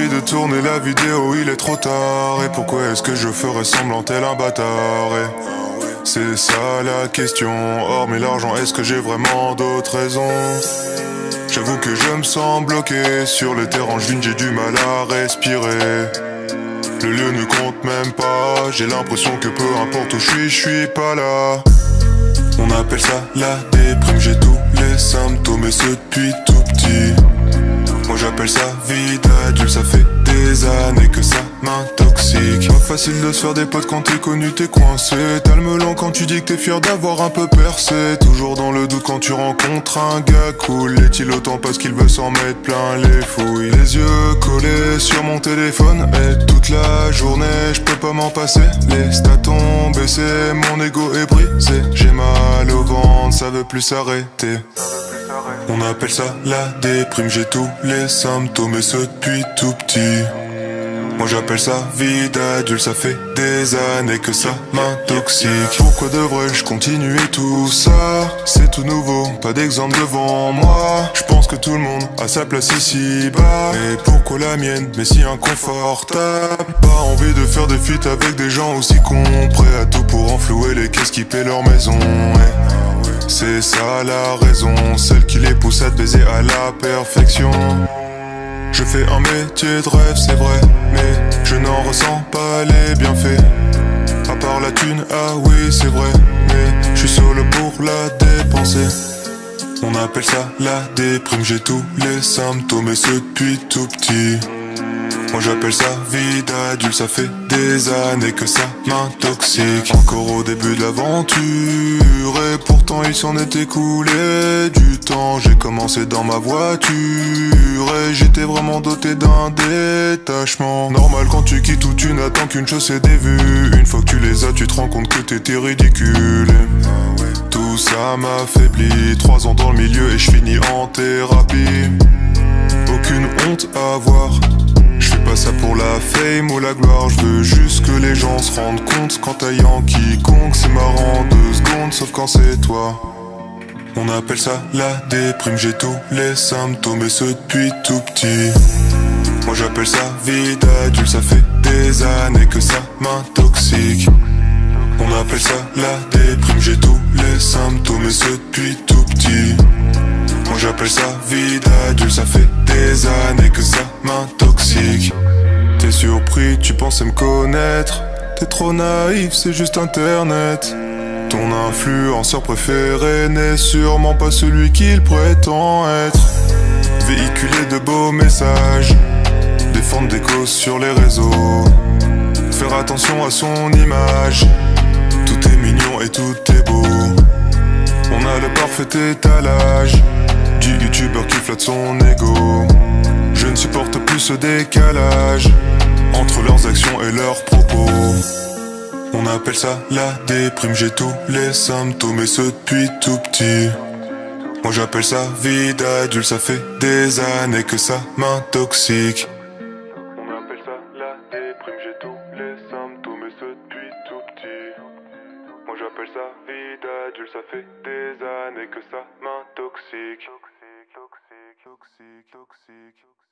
envie de tourner la vidéo, il est trop tard. Et pourquoi est-ce que je ferais semblant tel un bâtard? C'est ça la question. Hormis l'argent, est-ce que j'ai vraiment d'autres raisons? J'avoue que je me sens bloqué sur le terrain juin, j'ai du mal à respirer. Le lieu ne compte même pas, j'ai l'impression que peu importe où je suis pas là. On appelle ça la déprime, j'ai tous les symptômes et ce depuis tout petit. Moi j'appelle ça vie d'adulte, ça fait des années que ça m'intoxique. Pas facile de se faire des potes quand t'es connu, t'es coincé. T'as le melon quand tu dis que t'es fier d'avoir un peu percé. Toujours dans le doute quand tu rencontres un gars cool. Est-il autant parce qu'il veut s'en mettre plein les fouilles? Les yeux collés sur mon téléphone et toute la journée je peux pas m'en passer. Les stats ont baissé, mon ego est brisé. J'ai mal au ventre, ça veut plus s'arrêter. On appelle ça la déprime, j'ai tous les symptômes et ce depuis tout petit. Moi j'appelle ça vie d'adulte, ça fait des années que ça m'intoxique. Pourquoi devrais-je continuer tout ça? C'est tout nouveau, pas d'exemple devant moi. Je pense que tout le monde a sa place ici-bas. Et pourquoi la mienne, mais si inconfortable? Pas envie de faire des feats avec des gens aussi cons, prêts à tout pour enflouer les caisses qui paient leur maison. C'est ça la raison, celle qui les pousse à te baiser à la perfection. Je fais un métier de rêve, c'est vrai, mais je n'en ressens pas les bienfaits. À part la thune, ah oui c'est vrai, mais je suis solo pour la dépenser. On appelle ça la déprime, j'ai tous les symptômes et ce depuis tout petit. Moi j'appelle ça vie d'adulte, ça fait des années que ça m'intoxique. Encore au début de l'aventure et pourtant il s'en est écoulé du temps. J'ai commencé dans ma voiture et j'étais vraiment doté d'un détachement. Normal quand tu quittes où tu n'attends qu'une chose, c'est des vues. Une fois que tu les as, tu te rends compte que t'étais ridicule. Tout ça m'affaiblit, 3 ans dans le milieu et je finis en thérapie. Aucune honte à avoir, je fais pas ça pour la fame ou la gloire. Je veux juste que les gens se rendent compte qu'en taillant quiconque c'est marrant 2 secondes, sauf quand c'est toi. On appelle ça la déprime, j'ai tous les symptômes et ce depuis tout petit. Moi j'appelle ça vie d'adulte, ça fait des années que ça m'intoxique. On appelle ça la déprime, j'ai tous les symptômes et ce depuis tout petit. Moi j'appelle ça vie d'adulte, ça fait des années que ça m'intoxique. T'es surpris, tu pensais me connaître. T'es trop naïf, c'est juste internet. Ton influenceur préféré n'est sûrement pas celui qu'il prétend être. Véhiculer de beaux messages, défendre des causes sur les réseaux, faire attention à son image. Tout est mignon et tout est beau. On a le parfait étalage du youtubeur qui flatte son ego. Je ne supporte plus ce décalage entre leurs actions et leurs propos. On appelle ça la déprime, j'ai tous les symptômes et ce depuis tout petit. Moi j'appelle ça vie d'adulte, ça fait des années que ça m'intoxique. On appelle ça la déprime, j'ai tous les symptômes et ce depuis tout petit. Moi j'appelle ça vie d'adulte, ça fait des années que ça m'intoxique. Toxique, toxique, toxique, toxique.